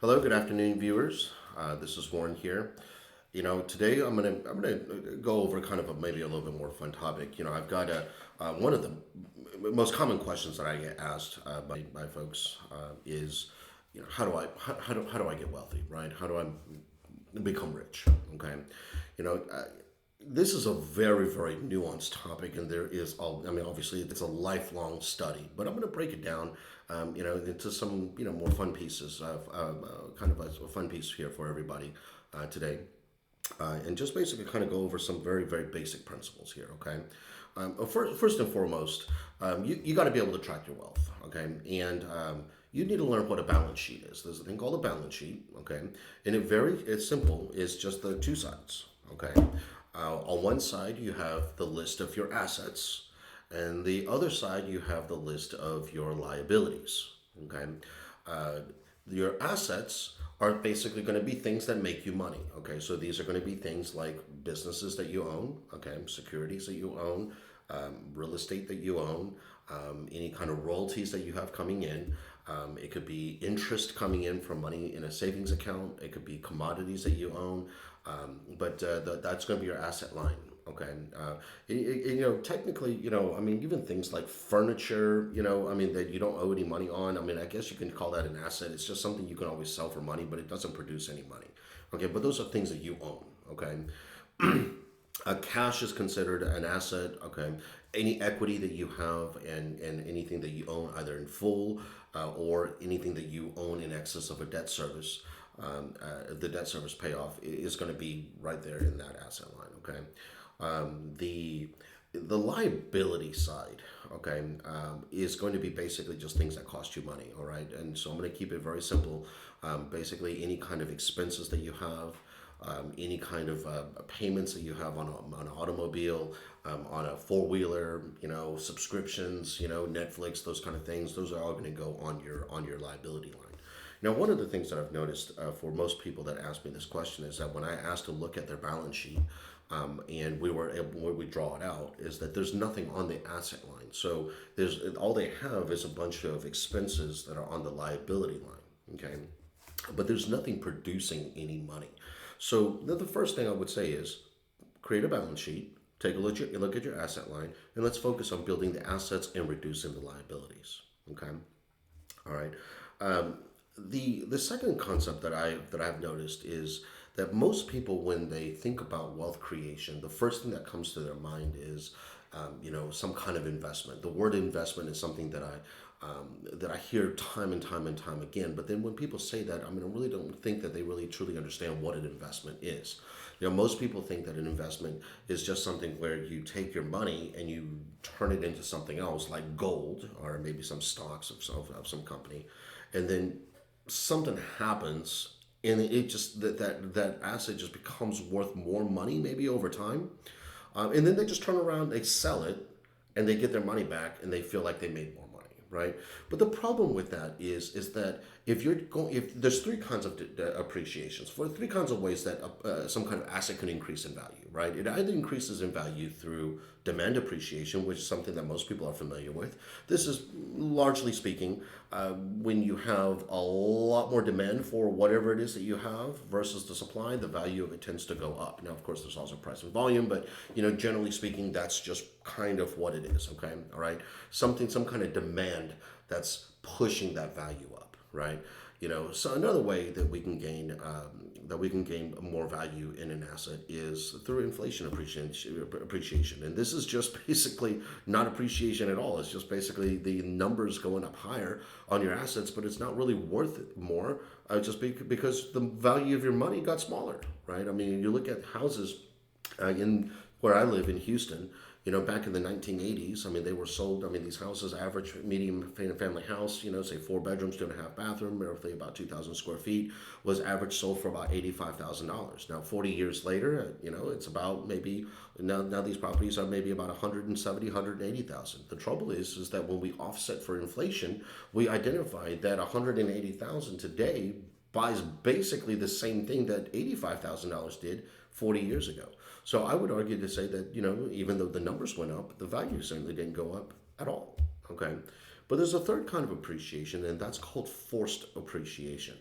Hello, good afternoon, viewers. This is Warren here. Today I'm gonna go over kind of maybe a little bit more fun topic. I've got one of the most common questions that I get asked by folks is, how do I get wealthy, right? How do I become rich? Okay, you know, uh, this is a very, very nuanced topic, and there is all. I mean, obviously, it's a lifelong study, but I'm going to break it down, into some, more fun pieces of kind of a fun piece here for everybody today, and just basically kind of go over some very, very basic principles here. Okay, first and foremost, you got to be able to track your wealth. Okay, and you need to learn what a balance sheet is. There's a thing called a balance sheet. Okay, and it's simple. It's just the two sides. Okay, on one side you have the list of your assets, and the other side you have the list of your liabilities. Okay, uh, your assets are basically going to be things that make you money. Okay, so these are going to be things like businesses that you own, okay, securities that you own, real estate that you own, any kind of royalties that you have coming in. It could be interest coming in from money in a savings account. It could be commodities that you own, but that's going to be your asset line. Okay, technically, I mean, even things like furniture, I mean, that you don't owe any money on. I mean, I guess you can call that an asset. It's just something you can always sell for money, but it doesn't produce any money. Okay, but those are things that you own. Okay, cash is considered an asset. Okay, any equity that you have and anything that you own either in full or anything that you own in excess of a debt service, the debt service payoff is going to be right there in that asset line. Okay, the liability side, okay, is going to be basically just things that cost you money. All right, and so I'm going to keep it very simple. Basically, any kind of expenses that you have, any kind of payments that you have on an automobile, on a four-wheeler, subscriptions, Netflix, those kind of things. Those are all going to go on your liability line. Now, one of the things that I've noticed for most people that ask me this question is that when I ask to look at their balance sheet, and we were able, when we draw it out, is that there's nothing on the asset line. So there's all they have is a bunch of expenses that are on the liability line. Okay, but there's nothing producing any money. So the first thing I would say is create a balance sheet, take look at your asset line, and let's focus on building the assets and reducing the liabilities. Okay, all right. Um, the second concept that I've noticed is that most people, when they think about wealth creation, the first thing that comes to their mind is, some kind of investment. The word investment is something that I hear time and time and time again. But then when people say that, I mean, I really don't think that they really truly understand what an investment is. Most people think that an investment is just something where you take your money and you turn it into something else, like gold or maybe some stocks of some company, and then something happens and it just that asset just becomes worth more money maybe over time, and then they just turn around, they sell it, and they get their money back, and they feel like they made more money, right? But the problem with that is that if there's three kinds of appreciations, for three kinds of ways that some kind of asset can increase in value, right? It either increases in value through demand appreciation, which is something that most people are familiar with. This is largely speaking when you have a lot more demand for whatever it is that you have versus the supply, the value of it tends to go up. Now, of course, there's also price and volume, but generally speaking, that's just kind of what it is. Okay, all right, some kind of demand that's pushing that value up, right? So another way that we can gain more value in an asset is through inflation appreciation, and this is just basically not appreciation at all. It's just basically the numbers going up higher on your assets, but it's not really worth it more, because the value of your money got smaller, right? I mean, you look at houses in where I live in Houston, back in the 1980s, I mean, they were sold. I mean, these houses, average medium family house, say 4 bedrooms, 2.5 bathroom, roughly about 2,000 square feet, was average sold for about $85,000. Now, 40 years later, it's about maybe now these properties are maybe about 170, 180,000. The trouble is that when we offset for inflation, we identify that 180,000 today buys basically the same thing that $85,000 did 40 years ago. So I would argue to say that, even though the numbers went up, the value certainly didn't go up at all. Okay. But there's a third kind of appreciation, and that's called forced appreciation.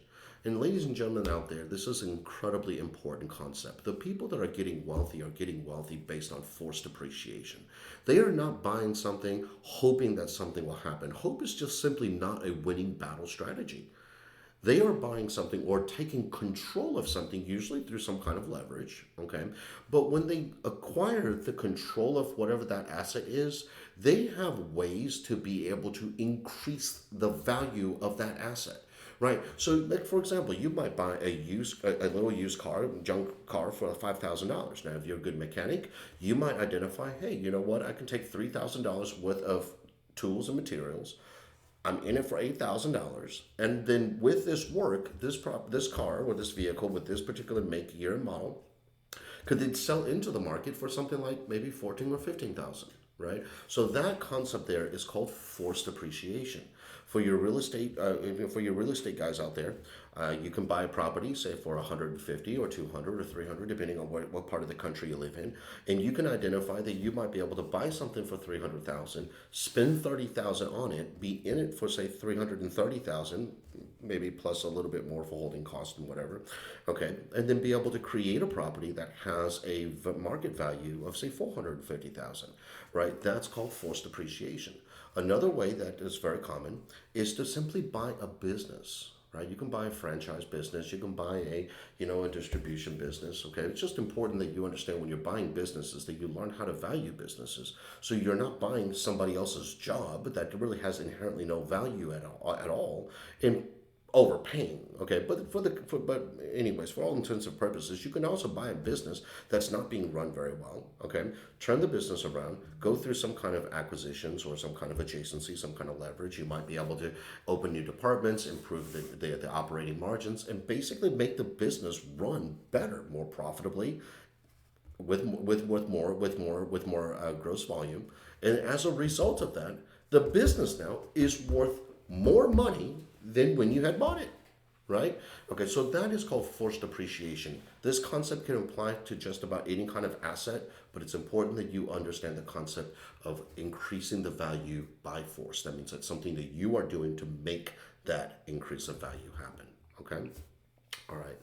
And ladies and gentlemen out there, this is an incredibly important concept. The people that are getting wealthy based on forced appreciation. They are not buying something hoping that something will happen. Hope is just simply not a winning battle strategy. They are buying something or taking control of something, usually through some kind of leverage. Okay. But when they acquire the control of whatever that asset is, they have ways to be able to increase the value of that asset. Right. So, like for example, you might buy a little used car, junk car for $5,000. Now, if you're a good mechanic, you might identify, hey, you know what? I can take $3,000 worth of tools and materials. I'm in it for $8,000, and then with this work, this car or this vehicle with this particular make, year, and model could then sell into the market for something like maybe 14 or 15,000, right? So that concept there is called forced appreciation. For your real estate guys out there, you can buy a property, say for 150 or 200 or 300, depending on what part of the country you live in, and you can identify that you might be able to buy something for 300,000, spend 30,000 on it, be in it for say 330,000, maybe plus a little bit more for holding cost and whatever, okay, and then be able to create a property that has a market value of say 450,000, right? That's called forced appreciation. Another way that is very common is to simply buy a business, right? You can buy a franchise business, you can buy a distribution business. Okay, it's just important that you understand when you're buying businesses that you learn how to value businesses. So you're not buying somebody else's job that really has inherently no value at all, and overpaying. Okay, but anyways, for all intents and purposes, you can also buy a business that's not being run very well. Okay, turn the business around, go through some kind of acquisitions or some kind of adjacency, some kind of leverage. You might be able to open new departments, improve the operating margins, and basically make the business run better, more profitably, with more gross volume. And as a result of that, the business now is worth more money than when you had bought it, right? Okay, so that is called forced appreciation. This concept can apply to just about any kind of asset, but it's important that you understand the concept of increasing the value by force. That means that's something that you are doing to make that increase of value happen. Okay, all right.